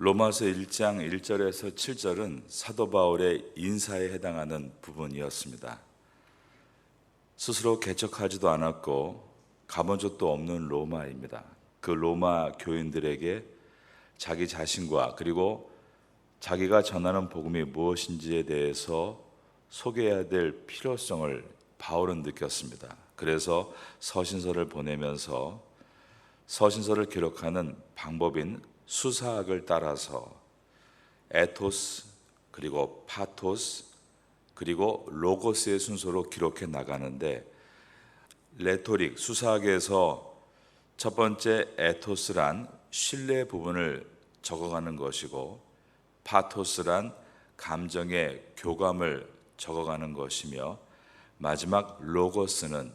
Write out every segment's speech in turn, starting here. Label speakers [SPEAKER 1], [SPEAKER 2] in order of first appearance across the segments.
[SPEAKER 1] 로마서 1장 1절에서 7절은 사도 바울의 인사에 해당하는 부분이었습니다. 스스로 개척하지도 않았고 가본 적도 없는 로마입니다. 그 로마 교인들에게 자기 자신과 그리고 자기가 전하는 복음이 무엇인지에 대해서 소개해야 될 필요성을 바울은 느꼈습니다. 그래서 서신서를 보내면서 서신서를 기록하는 방법인 수사학을 따라서 에토스 그리고 파토스 그리고 로고스의 순서로 기록해 나가는데, 레토릭 수사학에서 첫 번째 에토스란 신뢰 부분을 적어가는 것이고, 파토스란 감정의 교감을 적어가는 것이며, 마지막 로고스는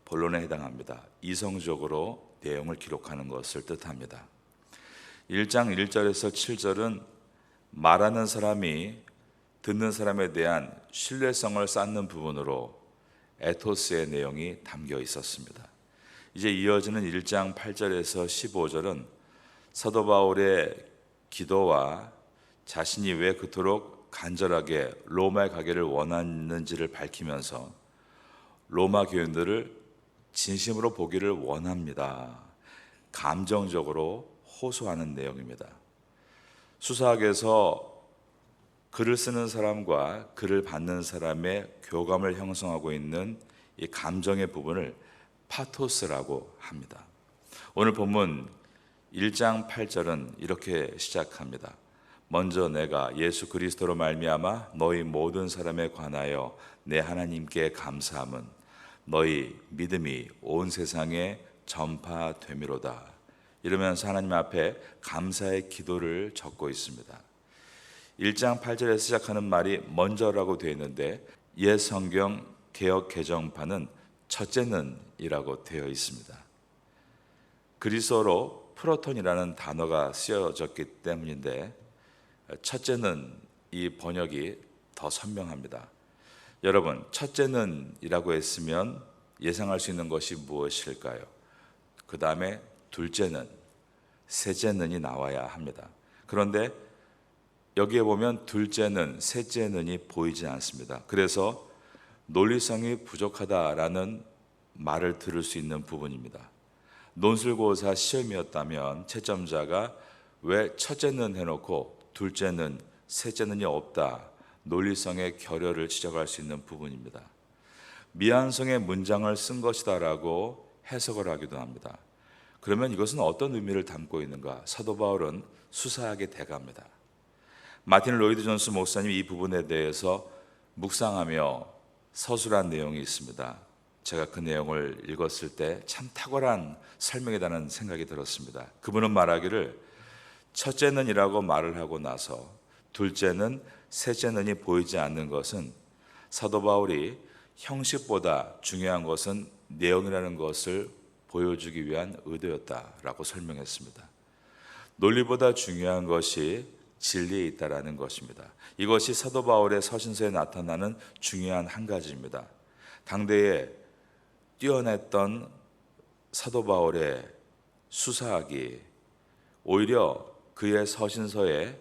[SPEAKER 1] 본론에 해당합니다. 이성적으로 내용을 기록하는 것을 뜻합니다. 1장 1절에서 7절은 말하는 사람이 듣는 사람에 대한 신뢰성을 쌓는 부분으로 에토스의 내용이 담겨 있었습니다. 이제 이어지는 1장 8절에서 15절은 사도 바울의 기도와 자신이 왜 그토록 간절하게 로마에 가기를 원하는지를 밝히면서 로마 교인들을 진심으로 보기를 원합니다. 감정적으로 호소하는 내용입니다. 수사학에서 글을 쓰는 사람과 글을 받는 사람의 교감을 형성하고 있는 이 감정의 부분을 파토스라고 합니다. 오늘 본문 1장 8절은 이렇게 시작합니다. 먼저 내가 예수 그리스도로 말미암아 너희 모든 사람에 관하여 내 하나님께 감사함은 너희 믿음이 온 세상에 전파되미로다. 이러면서 하나님 앞에 감사의 기도를 적고 있습니다. 1장 8절에 시작하는 말이 먼저라고 되어 있는데, 옛 성경 개역 개정판은 첫째는 이라고 되어 있습니다. 그리스어로 프로톤이라는 단어가 쓰여졌기 때문인데, 첫째는 이 번역이 더 선명합니다. 여러분, 첫째는 이라고 했으면 예상할 수 있는 것이 무엇일까요? 그 다음에 둘째는, 셋째는이 나와야 합니다. 그런데 여기에 보면 둘째는, 셋째는이 보이지 않습니다. 그래서 논리성이 부족하다라는 말을 들을 수 있는 부분입니다. 논술고사 시험이었다면 채점자가 왜 첫째는 해놓고 둘째는, 셋째는이 없다, 논리성의 결여를 지적할 수 있는 부분입니다. 미완성의 문장을 쓴 것이다라고 해석을 하기도 합니다. 그러면 이것은 어떤 의미를 담고 있는가? 사도 바울은 수사하게 돼갑니다. 마틴 로이드 존스 목사님이 이 부분에 대해서 묵상하며 서술한 내용이 있습니다. 제가 그 내용을 읽었을 때 참 탁월한 설명이라는 생각이 들었습니다. 그분은 말하기를, 첫째는 이라고 말을 하고 나서 둘째는, 셋째는이 보이지 않는 것은 사도 바울이 형식보다 중요한 것은 내용이라는 것을 보여주기 위한 의도였다라고 설명했습니다. 논리보다 중요한 것이 진리에 있다라는 것입니다. 이것이 사도 바울의 서신서에 나타나는 중요한 한 가지입니다. 당대에 뛰어냈던 사도 바울의 수사학이 오히려 그의 서신서에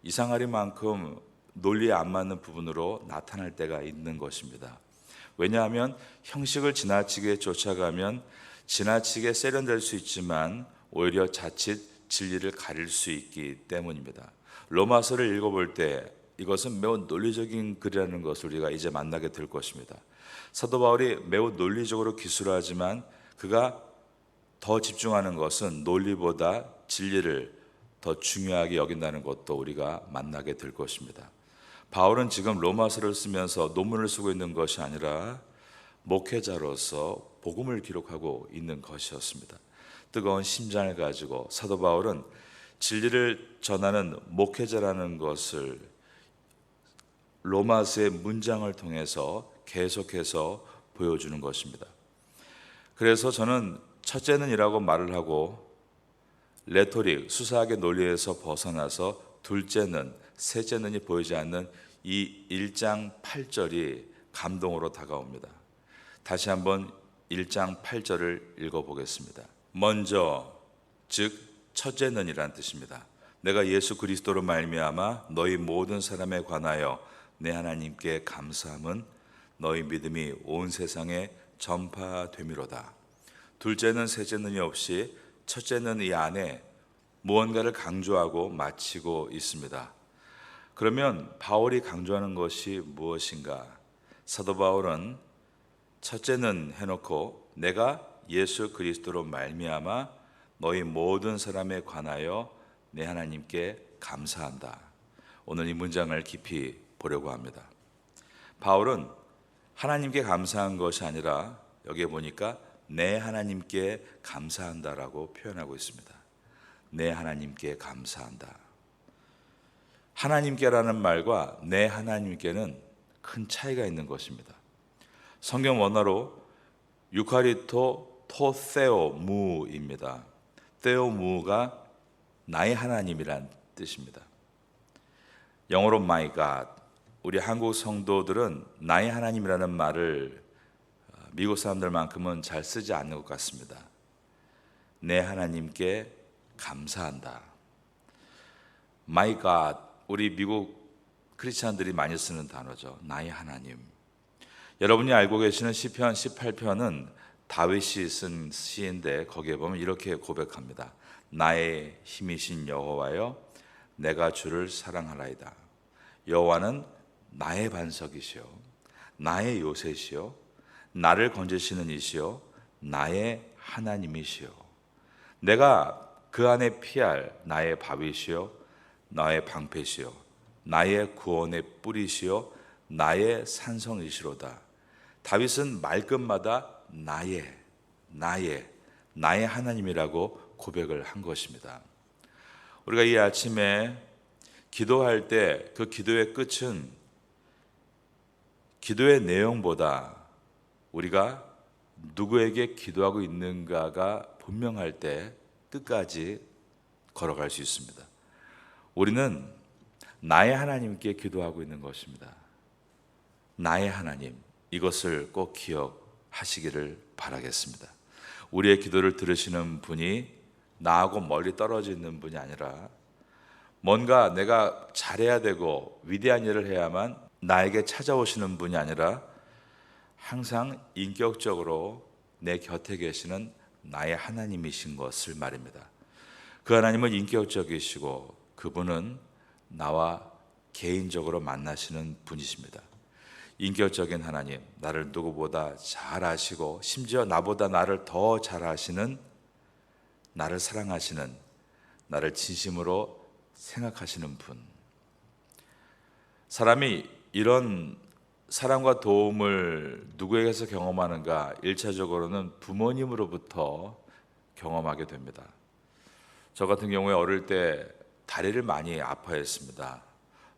[SPEAKER 1] 이상하리만큼 논리에 안 맞는 부분으로 나타날 때가 있는 것입니다. 왜냐하면 형식을 지나치게 쫓아가면 지나치게 세련될 수 있지만 오히려 자칫 진리를 가릴 수 있기 때문입니다. 로마서를 읽어볼 때 이것은 매우 논리적인 글이라는 것을 우리가 이제 만나게 될 것입니다. 사도 바울이 매우 논리적으로 기술하지만 그가 더 집중하는 것은 논리보다 진리를 더 중요하게 여긴다는 것도 우리가 만나게 될 것입니다. 바울은 지금 로마서를 쓰면서 논문을 쓰고 있는 것이 아니라 목회자로서 복음을 기록하고 있는 것이었습니다. 뜨거운 심장을 가지고 사도 바울은 진리를 전하는 목회자라는 것을 로마서의 문장을 통해서 계속해서 보여주는 것입니다. 그래서 저는 첫째는 이라고 말을 하고 레토릭, 수사학의 논리에서 벗어나서 둘째는, 셋째는이 보이지 않는 이 1장 8절이 감동으로 다가옵니다. 다시 한번 1장 8절을 읽어보겠습니다. 먼저, 즉 첫째는 이란 뜻입니다. 내가 예수 그리스도로 말미암아 너희 모든 사람에 관하여 내 하나님께 감사함은 너희 믿음이 온 세상에 전파됨이로다. 둘째는 셋째는이 없이 첫째는 이 안에 무언가를 강조하고 마치고 있습니다. 그러면 바울이 강조하는 것이 무엇인가? 사도 바울은 첫째는 해놓고 내가 예수 그리스도로 말미암아 너희 모든 사람에 관하여 내 하나님께 감사한다. 오늘 이 문장을 깊이 보려고 합니다. 바울은 하나님께 감사한 것이 아니라 여기에 보니까 내 하나님께 감사한다라고 표현하고 있습니다. 내 하나님께 감사한다. 하나님께라는 말과 내 하나님께는 큰 차이가 있는 것입니다. 성경 원어로 유카리토 토세오무입니다. 테오무가 나의 하나님이란 뜻입니다. 영어로 my God. 우리 한국 성도들은 나의 하나님이라는 말을 미국 사람들만큼은 잘 쓰지 않는 것 같습니다. 내 하나님께 감사한다. My God, 우리 미국 크리스찬들이 많이 쓰는 단어죠. 나의 하나님. 여러분이 알고 계시는 시편 18편은 다윗이 쓴 시인데 거기에 보면 이렇게 고백합니다. 나의 힘이신 여호와여, 내가 주를 사랑하나이다. 여호와는 나의 반석이시요 나의 요새시요 나를 건지시는 이시요 나의 하나님이시요 내가 그 안에 피할 나의 밥이시요 나의 방패시요 나의 구원의 뿌리시요 나의 산성이시로다. 다윗은 말끝마다 나의 하나님이라고 고백을 한 것입니다. 우리가 이 아침에 기도할 때 그 기도의 끝은 기도의 내용보다 우리가 누구에게 기도하고 있는가가 분명할 때 끝까지 걸어갈 수 있습니다. 우리는 나의 하나님께 기도하고 있는 것입니다. 나의 하나님, 이것을 꼭 기억하시기를 바라겠습니다. 우리의 기도를 들으시는 분이 나하고 멀리 떨어져 있는 분이 아니라 뭔가 내가 잘해야 되고 위대한 일을 해야만 나에게 찾아오시는 분이 아니라 항상 인격적으로 내 곁에 계시는 나의 하나님이신 것을 말입니다. 그 하나님은 인격적이시고 그분은 나와 개인적으로 만나시는 분이십니다. 인격적인 하나님, 나를 누구보다 잘 아시고 심지어 나보다 나를 더 잘 아시는, 나를 사랑하시는, 나를 진심으로 생각하시는 분. 사람이 이런 사랑과 도움을 누구에게서 경험하는가? 1차적으로는 부모님으로부터 경험하게 됩니다. 저 같은 경우에 어릴 때 다리를 많이 아파했습니다.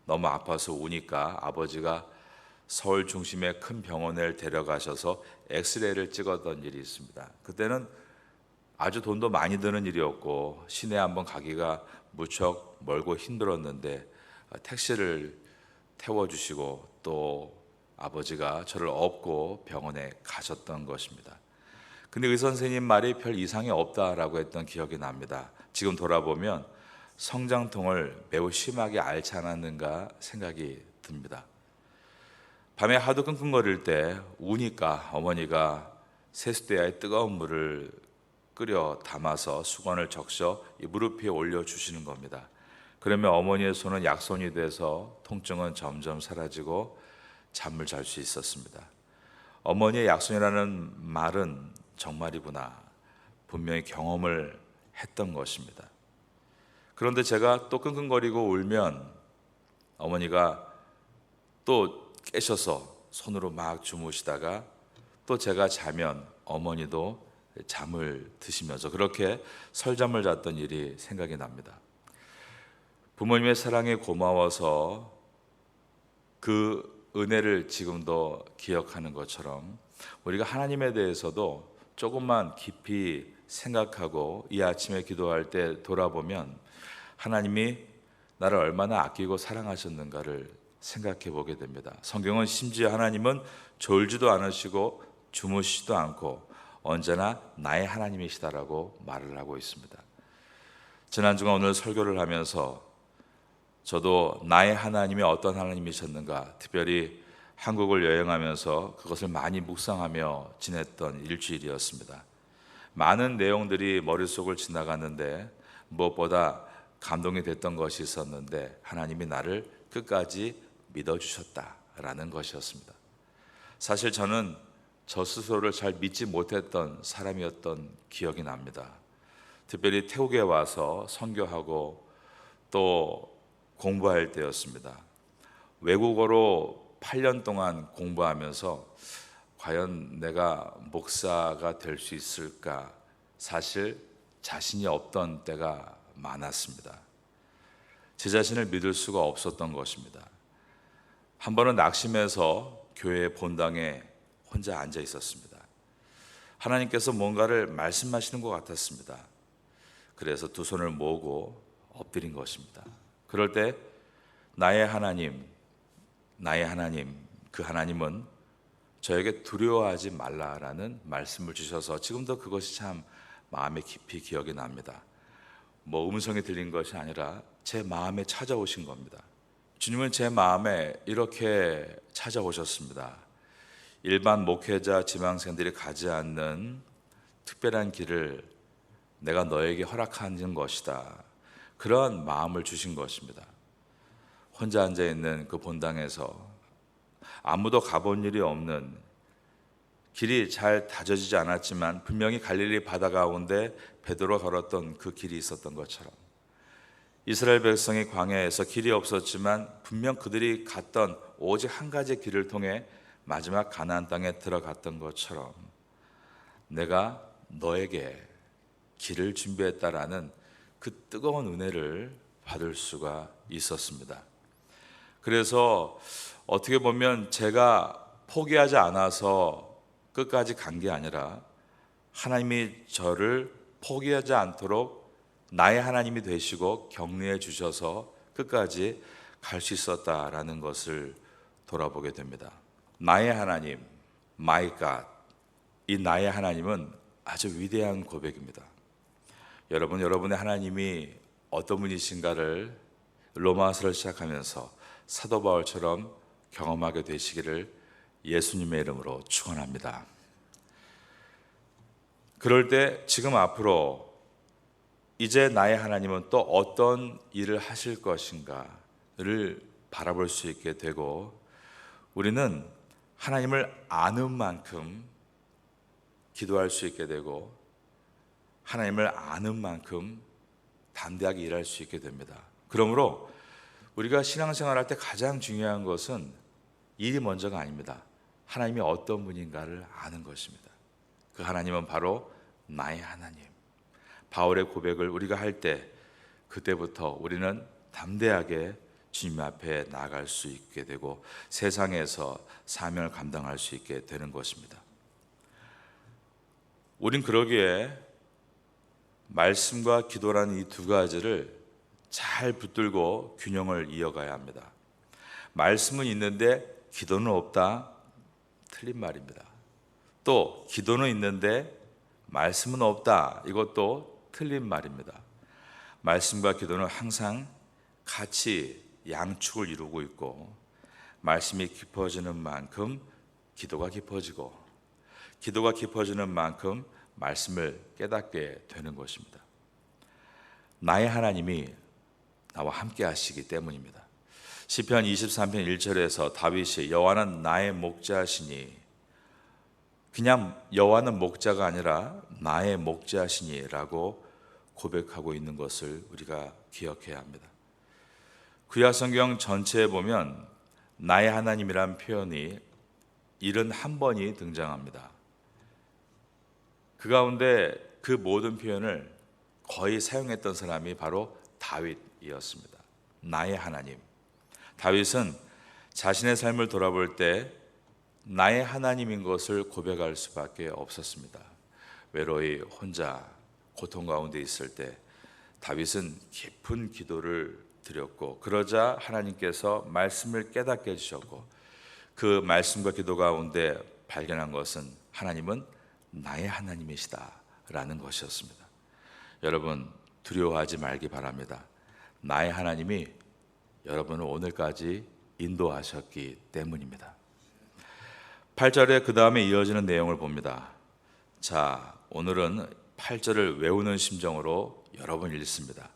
[SPEAKER 1] 너무 아파서 우니까 아버지가 서울 중심의 큰 병원에 데려가셔서 엑스레이를 찍었던 일이 있습니다. 그때는 아주 돈도 많이 드는 일이었고 시내 한번 가기가 무척 멀고 힘들었는데 택시를 태워주시고 또 아버지가 저를 업고 병원에 가셨던 것입니다. 근데 의사 선생님 말이 별 이상이 없다라고 했던 기억이 납니다. 지금 돌아보면 성장통을 매우 심하게 앓지 않았는가 생각이 듭니다. 밤에 하도 끙끙거릴 때 우니까 어머니가 세숫대야에 뜨거운 물을 끓여 담아서 수건을 적셔 이 무릎 위에 올려주시는 겁니다. 그러면 어머니의 손은 약손이 돼서 통증은 점점 사라지고 잠을 잘 수 있었습니다. 어머니의 약손이라는 말은 정말이구나. 분명히 경험을 했던 것입니다. 그런데 제가 또 끙끙거리고 울면 어머니가 또 깨셔서 손으로 막 주무시다가 또 제가 자면 어머니도 잠을 드시면서 그렇게 설잠을 잤던 일이 생각이 납니다. 부모님의 사랑에 고마워서 그 은혜를 지금도 기억하는 것처럼 우리가 하나님에 대해서도 조금만 깊이 생각하고 이 아침에 기도할 때 돌아보면 하나님이 나를 얼마나 아끼고 사랑하셨는가를 생각해 보게 됩니다. 성경은 심지어 하나님은 졸지도 않으시고 주무시지도 않고 언제나 나의 하나님이시다라고 말을 하고 있습니다. 지난 주간 오늘 설교를 하면서 저도 나의 하나님이 어떤 하나님이셨는가, 특별히 한국을 여행하면서 그것을 많이 묵상하며 지냈던 일주일이었습니다. 많은 내용들이 머릿속을 지나갔는데 무엇보다 감동이 됐던 것이 있었는데, 하나님이 나를 끝까지 믿어주셨다라는 것이었습니다. 사실 저는 저 스스로를 잘 믿지 못했던 사람이었던 기억이 납니다. 특별히 태국에 와서 선교하고 또 공부할 때였습니다. 외국어로 8년 동안 공부하면서 과연 내가 목사가 될 수 있을까, 사실 자신이 없던 때가 많았습니다. 제 자신을 믿을 수가 없었던 것입니다. 한 번은 낙심해서 교회 본당에 혼자 앉아 있었습니다. 하나님께서 뭔가를 말씀하시는 것 같았습니다. 그래서 두 손을 모으고 엎드린 것입니다. 그럴 때 나의 하나님, 그 하나님은 저에게 두려워하지 말라라는 말씀을 주셔서 지금도 그것이 참 마음에 깊이 기억이 납니다. 음성이 들린 것이 아니라 제 마음에 찾아오신 겁니다. 주님은 제 마음에 이렇게 찾아오셨습니다. 일반 목회자 지망생들이 가지 않는 특별한 길을 내가 너에게 허락하는 것이다. 그런 마음을 주신 것입니다. 혼자 앉아있는 그 본당에서 아무도 가본 일이 없는, 길이 잘 다져지지 않았지만 분명히 갈릴리 바다 가운데 베드로가 걸었던 그 길이 있었던 것처럼, 이스라엘 백성이 광야에서 길이 없었지만 분명 그들이 갔던 오직 한 가지 길을 통해 마지막 가나안 땅에 들어갔던 것처럼 내가 너에게 길을 준비했다라는 그 뜨거운 은혜를 받을 수가 있었습니다. 그래서 어떻게 보면 제가 포기하지 않아서 끝까지 간 게 아니라 하나님이 저를 포기하지 않도록 나의 하나님이 되시고 격려해 주셔서 끝까지 갈 수 있었다라는 것을 돌아보게 됩니다. 나의 하나님, my God, 이 나의 하나님은 아주 위대한 고백입니다. 여러분, 여러분의 하나님이 어떤 분이신가를 로마서를 시작하면서 사도 바울처럼 경험하게 되시기를 예수님의 이름으로 축원합니다. 그럴 때 지금 앞으로 이제 나의 하나님은 또 어떤 일을 하실 것인가를 바라볼 수 있게 되고, 우리는 하나님을 아는 만큼 기도할 수 있게 되고, 하나님을 아는 만큼 담대하게 일할 수 있게 됩니다. 그러므로 우리가 신앙생활할 때 가장 중요한 것은 일이 먼저가 아닙니다. 하나님이 어떤 분인가를 아는 것입니다. 그 하나님은 바로 나의 하나님. 바울의 고백을 우리가 할 때, 그때부터 우리는 담대하게 주님 앞에 나아갈 수 있게 되고 세상에서 사명을 감당할 수 있게 되는 것입니다. 우린 그러기에 말씀과 기도라는 이 두 가지를 잘 붙들고 균형을 이어가야 합니다. 말씀은 있는데 기도는 없다, 틀린 말입니다. 또 기도는 있는데 말씀은 없다, 이것도 틀린 말입니다. 말씀과 기도는 항상 같이 양축을 이루고 있고, 말씀이 깊어지는 만큼 기도가 깊어지고, 기도가 깊어지는 만큼 말씀을 깨닫게 되는 것입니다. 나의 하나님이 나와 함께 하시기 때문입니다. 시편 23편 1절에서 다윗이 여호와는 나의 목자시니, 그냥 여호와는 목자가 아니라 나의 목자시니라고 고백하고 있는 것을 우리가 기억해야 합니다. 구약 성경 전체에 보면 나의 하나님이란 표현이 71번이 등장합니다. 그 가운데 그 모든 표현을 거의 사용했던 사람이 바로 다윗이었습니다. 나의 하나님. 다윗은 자신의 삶을 돌아볼 때 나의 하나님인 것을 고백할 수밖에 없었습니다. 외로이 혼자 고통 가운데 있을 때 다윗은 깊은 기도를 드렸고, 그러자 하나님께서 말씀을 깨닫게 해주셨고, 그 말씀과 기도 가운데 발견한 것은 하나님은 나의 하나님이시다 라는 것이었습니다. 여러분, 두려워하지 말기 바랍니다. 나의 하나님이 여러분을 오늘까지 인도하셨기 때문입니다. 8절에 그 다음에 이어지는 내용을 봅니다. 자, 오늘은 8절을 외우는 심정으로 여러 번 읽습니다.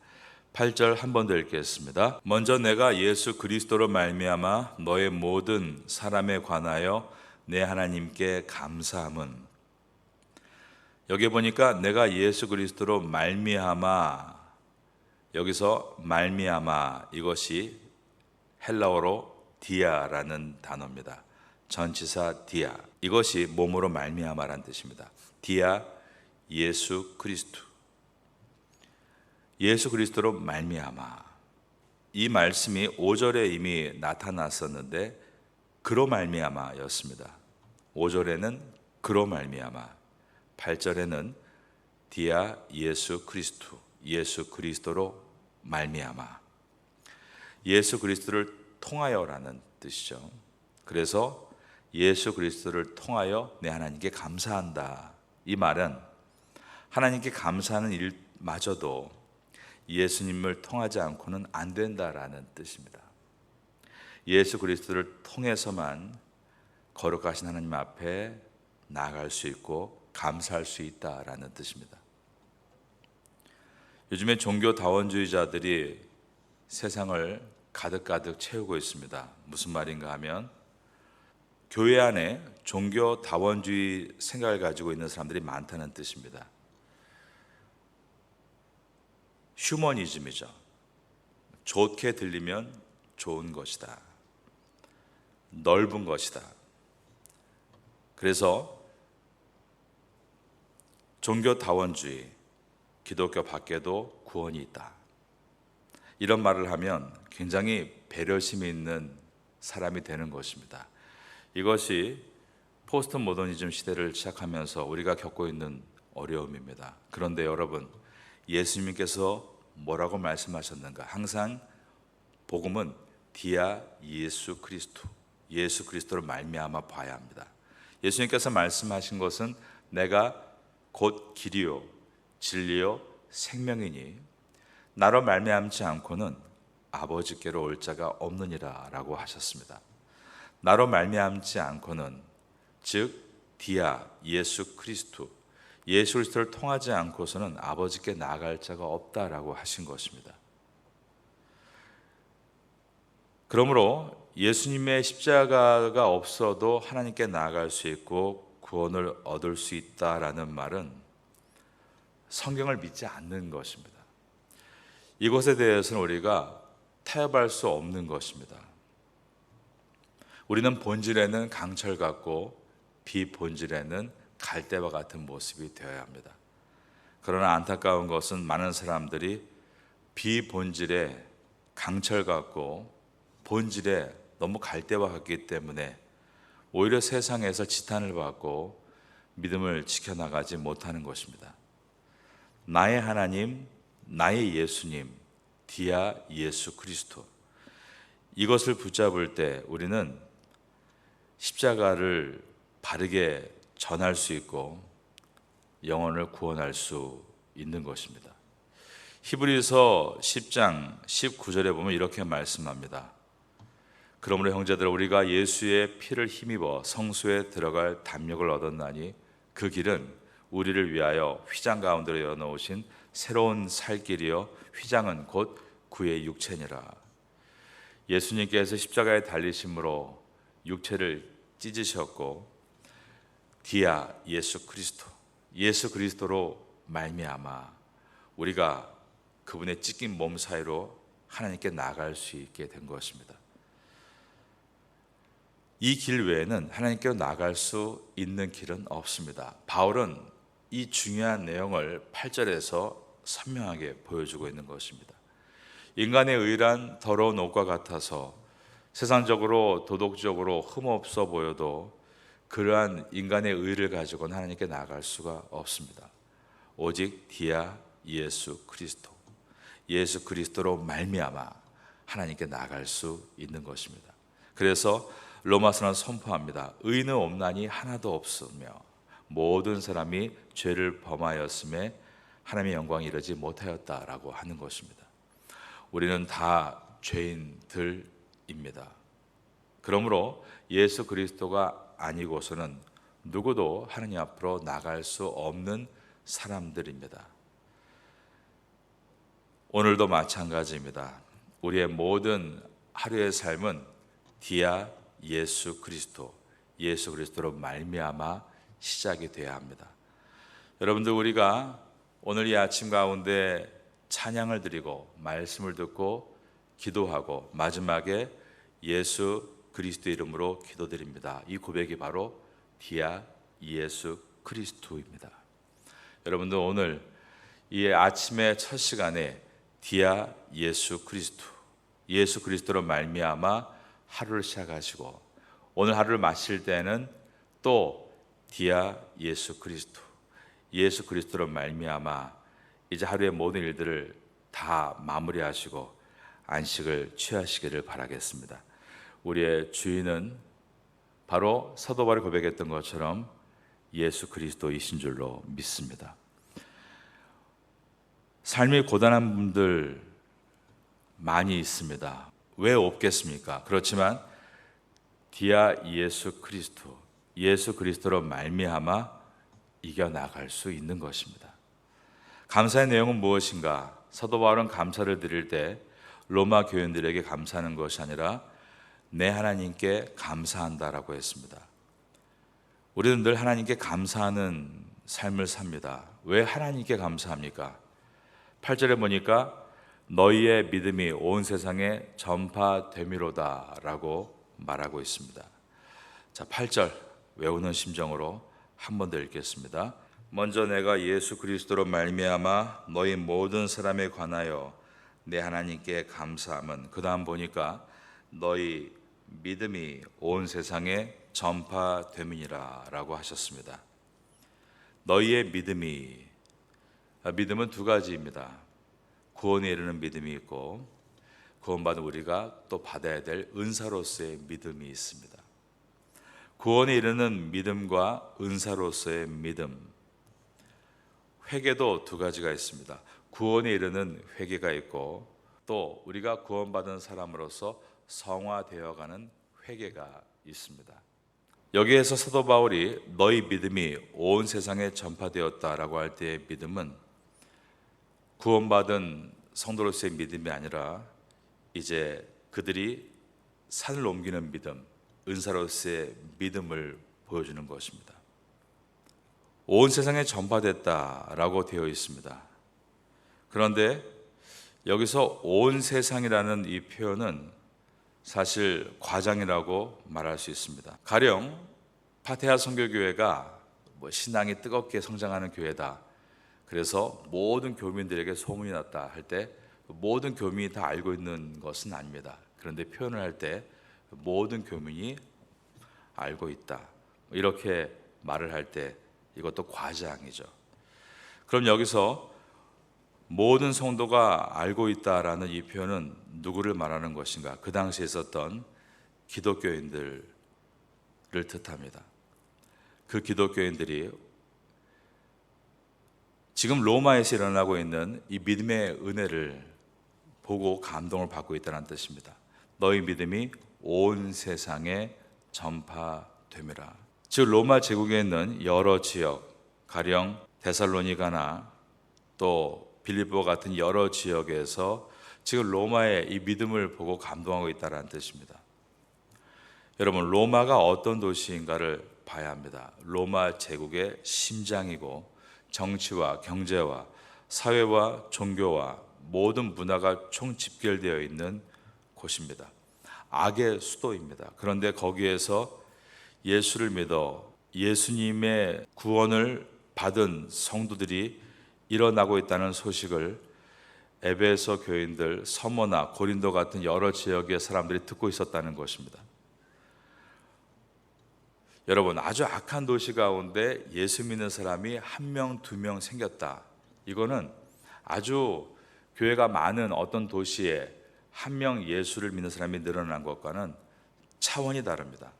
[SPEAKER 1] 8절 한 번 더 읽겠습니다. 먼저 내가 예수 그리스도로 말미암아 너의 모든 사람에 관하여 내 하나님께 감사함은, 여기 보니까 내가 예수 그리스도로 말미암아, 여기서 말미암아 이것이 헬라어로 디아라는 단어입니다. 전치사 디아, 이것이 몸으로 말미암아라는 뜻입니다. 디아 예수 그리스도, 예수 그리스도로 말미암아. 이 말씀이 5절에 이미 나타났었는데 그로 말미암아였습니다. 5절에는 그로 말미암아, 8절에는 디아 예수 그리스도, 예수 그리스도로 말미암아. 예수 그리스도를 통하여라는 뜻이죠. 그래서 예수 그리스도를 통하여 내 하나님께 감사한다. 이 말은 하나님께 감사하는 일마저도 예수님을 통하지 않고는 안 된다라는 뜻입니다. 예수 그리스도를 통해서만 거룩하신 하나님 앞에 나아갈 수 있고 감사할 수 있다라는 뜻입니다. 요즘에 종교다원주의자들이 세상을 가득가득 채우고 있습니다. 무슨 말인가 하면 교회 안에 종교다원주의 생각을 가지고 있는 사람들이 많다는 뜻입니다. 휴머니즘이죠. 좋게 들리면 좋은 것이다, 넓은 것이다. 그래서 종교다원주의, 기독교 밖에도 구원이 있다, 이런 말을 하면 굉장히 배려심이 있는 사람이 되는 것입니다. 이것이 포스트 모더니즘 시대를 시작하면서 우리가 겪고 있는 어려움입니다. 그런데 여러분, 예수님께서 뭐라고 말씀하셨는가? 항상 복음은 디아 예수 그리스도, 예수 그리스도를 말미암아 봐야 합니다. 예수님께서 말씀하신 것은 내가 곧 길이요 진리요 생명이니 나로 말미암지 않고는 아버지께로 올 자가 없느니라 라고 하셨습니다. 나로 말미암지 않고는, 즉 디아 예수 그리스도, 예수 그리스도를 통하지 않고서는 아버지께 나아갈 자가 없다라고 하신 것입니다. 그러므로 예수님의 십자가가 없어도 하나님께 나아갈 수 있고 구원을 얻을 수 있다라는 말은 성경을 믿지 않는 것입니다. 이것에 대해서는 우리가 타협할 수 없는 것입니다. 우리는 본질에는 강철 같고 비본질에는 갈대와 같은 모습이 되어야 합니다. 그러나 안타까운 것은 많은 사람들이 비본질에 강철 같고 본질에 너무 갈대와 같기 때문에 오히려 세상에서 지탄을 받고 믿음을 지켜나가지 못하는 것입니다. 나의 하나님, 나의 예수님, 디아 예수 그리스도, 이것을 붙잡을 때 우리는 십자가를 바르게 전할 수 있고 영혼을 구원할 수 있는 것입니다. 히브리서 10장 19절에 보면 이렇게 말씀합니다. 그러므로 형제들, 우리가 예수의 피를 힘입어 성소에 들어갈 담력을 얻었나니 그 길은 우리를 위하여 휘장 가운데로 열어놓으신 새로운 살 길이요 휘장은 곧 그의 육체니라. 예수님께서 십자가에 달리심으로 육체를 찢으셨고 디아 예수 그리스도, 예수 그리스도로 말미암아 우리가 그분의 찢긴 몸 사이로 하나님께 나아갈 수 있게 된 것입니다. 이 길 외에는 하나님께로 나아갈 수 있는 길은 없습니다. 바울은 이 중요한 내용을 8절에서 선명하게 보여주고 있는 것입니다. 인간의 의란 더러운 옷과 같아서 세상적으로 도덕적으로 흠없어 보여도 그러한 인간의 의를 가지고는 하나님께 나아갈 수가 없습니다. 오직 디아 예수 그리스도, 예수 그리스도로 말미암아 하나님께 나아갈 수 있는 것입니다. 그래서 로마서는 선포합니다. 의인은 없나니 하나도 없으며 모든 사람이 죄를 범하였음에 하나님의 영광이 이르지 못하였다라고 하는 것입니다. 우리는 다 죄인들입니다. 그러므로 예수 그리스도가 아니고서는 누구도 하나님 앞으로 나갈 수 없는 사람들입니다. 오늘도 마찬가지입니다. 우리의 모든 하루의 삶은 디아 예수 그리스도, 예수 그리스도로 말미암아 시작이 되어야 합니다. 여러분들, 우리가 오늘 이 아침 가운데 찬양을 드리고 말씀을 듣고 기도하고 마지막에 예수 그리스도 이름으로 기도드립니다. 이 고백이 바로 디아 예수 그리스도입니다. 여러분들, 오늘 이 아침의 첫 시간에 디아 예수 그리스도, 예수 그리스도로 말미암아 하루를 시작하시고 오늘 하루를 마칠 때는 또 디아 예수 그리스도, 예수 그리스도로 말미암아 이제 하루의 모든 일들을 다 마무리하시고 안식을 취하시기를 바라겠습니다. 우리의 주인은 바로 사도 바울이 고백했던 것처럼 예수 그리스도이신 줄로 믿습니다. 삶이 고단한 분들 많이 있습니다. 왜 없겠습니까? 그렇지만 디아 예수 그리스도, 예수 그리스도로 말미암아 이겨나갈 수 있는 것입니다. 감사의 내용은 무엇인가? 사도 바울은 감사를 드릴 때 로마 교인들에게 감사하는 것이 아니라 내 하나님께 감사한다라고 했습니다. 우리는 늘 하나님께 감사하는 삶을 삽니다. 왜 하나님께 감사합니까? 8절에 보니까 너희의 믿음이 온 세상에 전파됨이로다 라고 말하고 있습니다. 자, 8절 외우는 심정으로 한 번 더 읽겠습니다. 먼저 내가 예수 그리스도로 말미암아 너희 모든 사람에 관하여 내 하나님께 감사함은, 그 다음 보니까 너희 믿음이 온 세상에 전파됨이니라 라고 하셨습니다. 너희의 믿음은 두 가지입니다. 구원에 이르는 믿음이 있고 구원받은 우리가 또 받아야 될 은사로서의 믿음이 있습니다. 구원에 이르는 믿음과 은사로서의 믿음, 회개도 두 가지가 있습니다. 구원에 이르는 회개가 있고 또 우리가 구원받은 사람으로서 성화되어가는 회개가 있습니다. 여기에서 사도 바울이 너희 믿음이 온 세상에 전파되었다라고 할 때의 믿음은 구원받은 성도로서의 믿음이 아니라 이제 그들이 산을 옮기는 믿음, 은사로서의 믿음을 보여주는 것입니다. 온 세상에 전파됐다라고 되어 있습니다. 그런데 여기서 온 세상이라는 이 표현은 사실 과장이라고 말할 수 있습니다. 가령 파테아 선교교회가 신앙이 뜨겁게 성장하는 교회다, 그래서 모든 교민들에게 소문이 났다 할 때 모든 교민이 다 알고 있는 것은 아닙니다. 그런데 표현을 할 때 모든 교민이 알고 있다, 이렇게 말을 할 때 이것도 과장이죠. 그럼 여기서 모든 성도가 알고 있다라는 이 표현은 누구를 말하는 것인가? 그 당시에 있었던 기독교인들을 뜻합니다. 그 기독교인들이 지금 로마에서 일어나고 있는 이 믿음의 은혜를 보고 감동을 받고 있다는 뜻입니다. 너희 믿음이 온 세상에 전파됨이라. 즉 로마 제국에 있는 여러 지역, 가령 데살로니가나 또 빌립보 같은 여러 지역에서 지금 로마의 이 믿음을 보고 감동하고 있다는 뜻입니다. 여러분, 로마가 어떤 도시인가를 봐야 합니다. 로마 제국의 심장이고 정치와 경제와 사회와 종교와 모든 문화가 총집결되어 있는 곳입니다. 악의 수도입니다. 그런데 거기에서 예수를 믿어 예수님의 구원을 받은 성도들이 일어나고 있다는 소식을 에베소 교인들, 서머나 고린도 같은 여러 지역의 사람들이 듣고 있었다는 것입니다. 여러분, 아주 악한 도시 가운데 예수 믿는 사람이 한 명, 두 명 생겼다. 이거는 아주 교회가 많은 어떤 도시에 한 명 예수를 믿는 사람이 늘어난 것과는 차원이 다릅니다.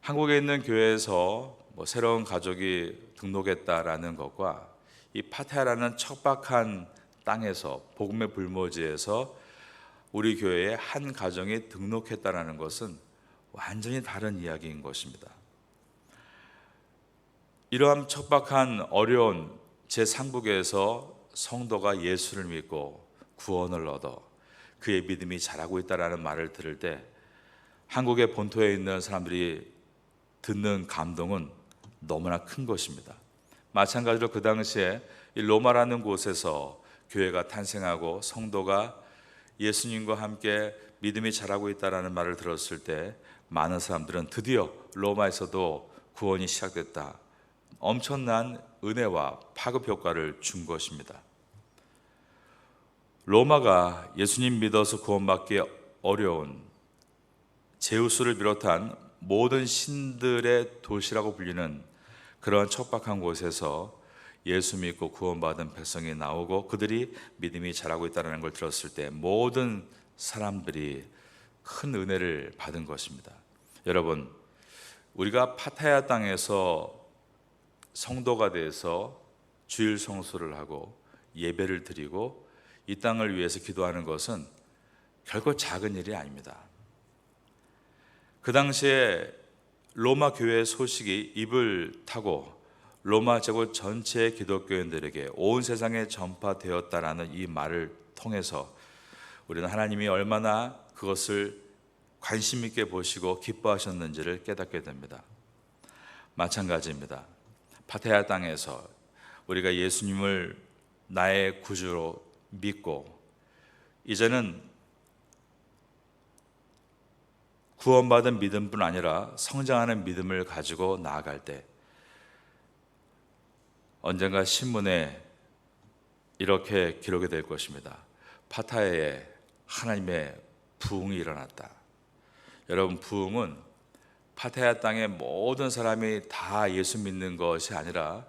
[SPEAKER 1] 한국에 있는 교회에서 새로운 가족이 등록했다라는 것과 이 파타야라는 척박한 땅에서 복음의 불모지에서 우리 교회에 한 가정이 등록했다라는 것은 완전히 다른 이야기인 것입니다. 이러한 척박한 어려운 제3국에서 성도가 예수를 믿고 구원을 얻어 그의 믿음이 자라고 있다라는 말을 들을 때 한국의 본토에 있는 사람들이 듣는 감동은 너무나 큰 것입니다. 마찬가지로 그 당시에 이 로마라는 곳에서 교회가 탄생하고 성도가 예수님과 함께 믿음이 자라고 있다라는 말을 들었을 때 많은 사람들은 드디어 로마에서도 구원이 시작됐다, 엄청난 은혜와 파급 효과를 준 것입니다. 로마가 예수님 믿어서 구원받기 어려운 제우스를 비롯한 모든 신들의 도시라고 불리는 그러한 척박한 곳에서 예수 믿고 구원받은 백성이 나오고 그들이 믿음이 자라고 있다는 걸 들었을 때 모든 사람들이 큰 은혜를 받은 것입니다. 여러분, 우리가 파타야 땅에서 성도가 돼서 주일 성수를 하고 예배를 드리고 이 땅을 위해서 기도하는 것은 결코 작은 일이 아닙니다. 그 당시에 로마 교회의 소식이 입을 타고 로마 제국 전체 기독교인들에게 온 세상에 전파되었다라는 이 말을 통해서 우리는 하나님이 얼마나 그것을 관심 있게 보시고 기뻐하셨는지를 깨닫게 됩니다. 마찬가지입니다. 파타야 땅에서 우리가 예수님을 나의 구주로 믿고 이제는 구원받은 믿음뿐 아니라 성장하는 믿음을 가지고 나아갈 때 언젠가 신문에 이렇게 기록이 될 것입니다. 파타야에 하나님의 부흥이 일어났다. 여러분, 부흥은 파타야 땅의 모든 사람이 다 예수 믿는 것이 아니라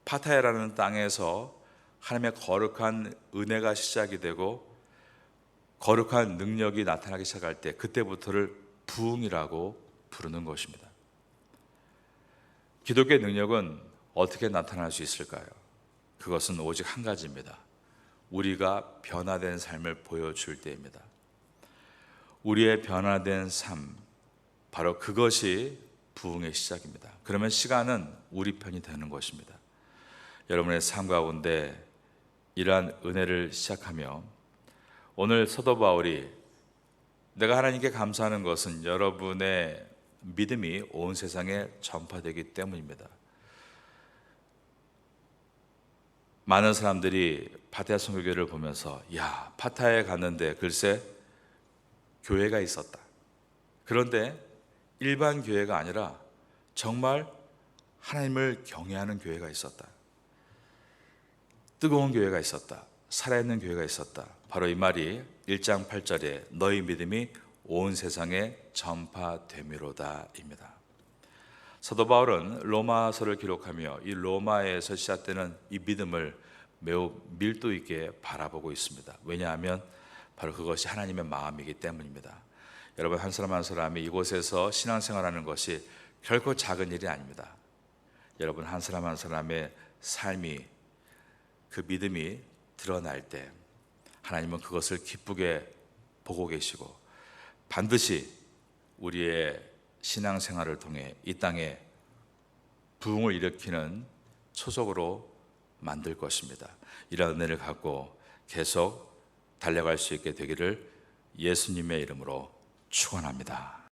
[SPEAKER 1] 파타야라는 땅에서 하나님의 거룩한 은혜가 시작이 되고 거룩한 능력이 나타나기 시작할 때 그때부터를 부흥이라고 부르는 것입니다. 기독교의 능력은 어떻게 나타날 수 있을까요? 그것은 오직 한 가지입니다. 우리가 변화된 삶을 보여줄 때입니다. 우리의 변화된 삶, 바로 그것이 부흥의 시작입니다. 그러면 시간은 우리 편이 되는 것입니다. 여러분의 삶 가운데 이러한 은혜를 시작하며 오늘 사도 바울이 내가 하나님께 감사하는 것은 여러분의 믿음이 온 세상에 전파되기 때문입니다. 많은 사람들이 파타야 선교교회를 보면서 야, 파타야에 갔는데 글쎄 교회가 있었다. 그런데 일반 교회가 아니라 정말 하나님을 경외하는 교회가 있었다. 뜨거운 교회가 있었다. 살아있는 교회가 있었다. 바로 이 말이 1장 8절에 너희 믿음이 온 세상에 전파되미로다 입니다. 사도 바울은 로마서를 기록하며 이 로마에서 시작되는 이 믿음을 매우 밀도 있게 바라보고 있습니다. 왜냐하면 바로 그것이 하나님의 마음이기 때문입니다. 여러분, 한 사람 한 사람이 이곳에서 신앙생활하는 것이 결코 작은 일이 아닙니다. 여러분, 한 사람 한 사람의 삶이 그 믿음이 드러날 때 하나님은 그것을 기쁘게 보고 계시고 반드시 우리의 신앙생활을 통해 이 땅에 부흥을 일으키는 초석으로 만들 것입니다. 이런 은혜를 갖고 계속 달려갈 수 있게 되기를 예수님의 이름으로 축원합니다.